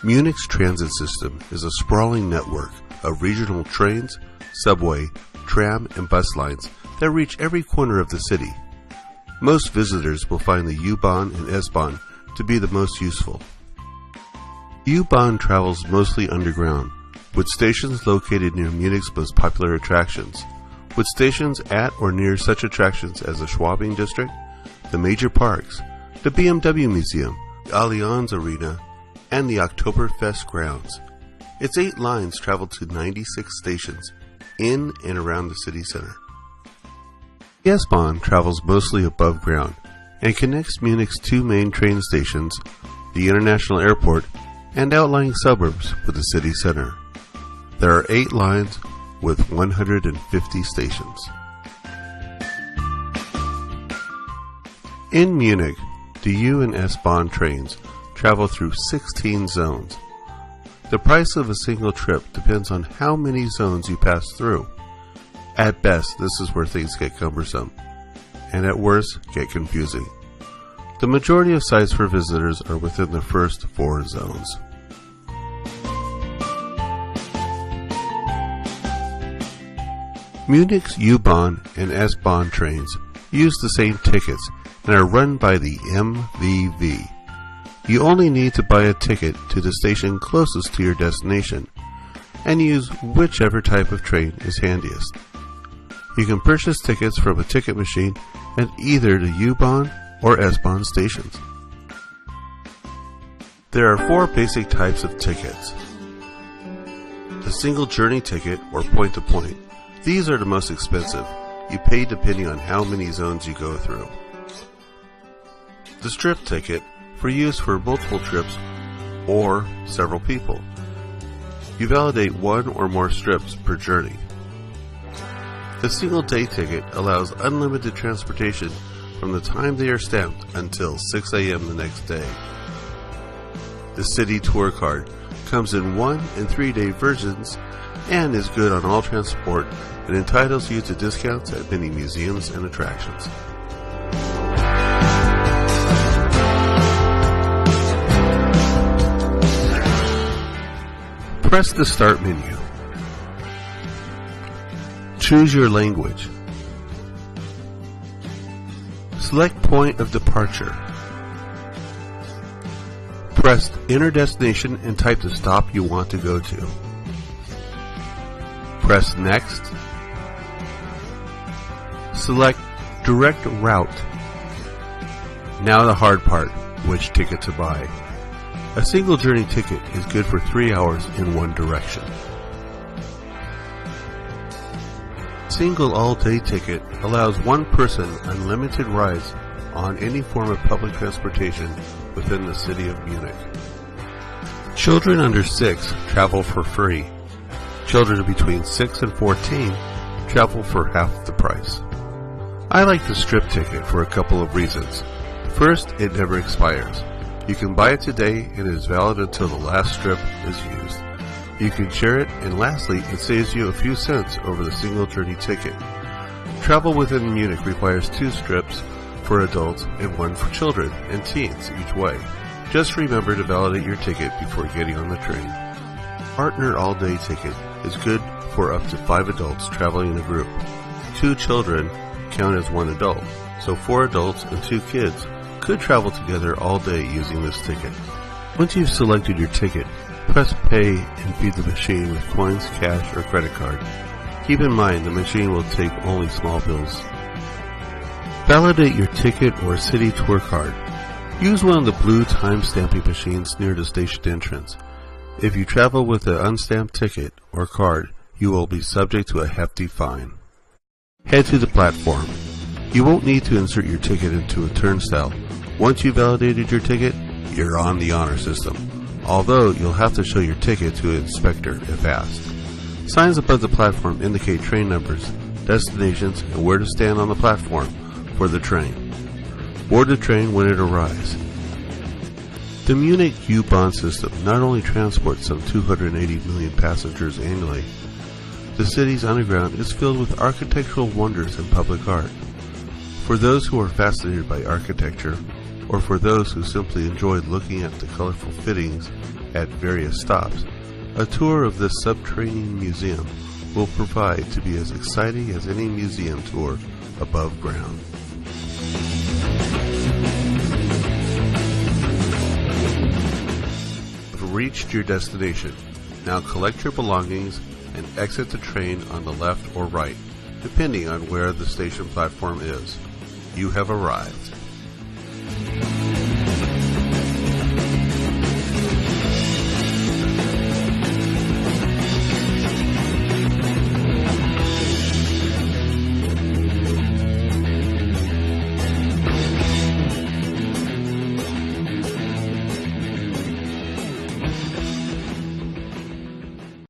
Munich's transit system is a sprawling network of regional trains, subway, tram, and bus lines that reach every corner of the city. Most visitors will find the U-Bahn and S-Bahn to be the most useful. U-Bahn travels mostly underground, with stations located near Munich's most popular attractions, with stations at or near such attractions as the Schwabing District, the major parks, the BMW Museum, the Allianz Arena, and the Oktoberfest grounds. Its 8 lines travel to 96 stations in and around the city center. The S-Bahn travels mostly above ground and connects Munich's 2 main train stations, the International Airport, and outlying suburbs with the city center. There are 8 lines with 150 stations. In Munich, the U and S-Bahn trains travel through 16 zones. The price of a single trip depends on how many zones you pass through. At best, this is where things get cumbersome, and at worst, get confusing. The majority of sites for visitors are within the first 4 zones. Munich's U-Bahn and S-Bahn trains use the same tickets and are run by the MVV. You only need to buy a ticket to the station closest to your destination and use whichever type of train is handiest. You can purchase tickets from a ticket machine at either the U-Bahn or S-Bahn stations. There are 4 basic types of tickets. The single journey ticket or point-to-point. These are the most expensive. You pay depending on how many zones you go through. The strip ticket for use for multiple trips or several people. You validate 1 or more strips per journey. The single day ticket allows unlimited transportation from the time they are stamped until 6 a.m. the next day. The city tour card comes in 1 and 3 day versions and is good on all transport and entitles you to discounts at many museums and attractions. Press the Start menu. Choose your language. Select point of departure. Press Enter Destination and type the stop you want to go to. Press Next. Select Direct Route. Now the hard part, which ticket to buy. A single journey ticket is good for 3 hours in one direction. Single all-day ticket allows one person unlimited rides on any form of public transportation within the city of Munich. Children under 6 travel for free. Children between 6 and 14 travel for half the price. I like the strip ticket for a couple of reasons. First, it never expires. You can buy it today and it is valid until the last strip is used. You can share it, and lastly, it saves you a few cents over the single journey ticket. Travel within Munich requires 2 strips for adults and 1 for children and teens each way. Just remember to validate your ticket before getting on the train. Partner all-day ticket is good for up to 5 adults traveling in a group. 2 children count as 1 adult, so 4 adults and 2 kids could travel together all day using this ticket. Once you've selected your ticket, press Pay and feed the machine with coins, cash, or credit card. Keep in mind the machine will take only small bills. Validate your ticket or city tour card. Use one of the blue time stamping machines near the station entrance. If you travel with an unstamped ticket or card, you will be subject to a hefty fine. Head to the platform. You won't need to insert your ticket into a turnstile. Once you've validated your ticket, you're on the honor system, although you'll have to show your ticket to an inspector if asked. Signs above the platform indicate train numbers, destinations, and where to stand on the platform for the train. Board the train when it arrives. The Munich U-Bahn system not only transports some 280 million passengers annually, the city's underground is filled with architectural wonders and public art. For those who are fascinated by architecture, or for those who simply enjoy looking at the colorful fittings at various stops, a tour of this subterranean museum will provide to be as exciting as any museum tour above ground. You've reached your destination. Now collect your belongings and exit the train on the left or right, depending on where the station platform is. You have arrived.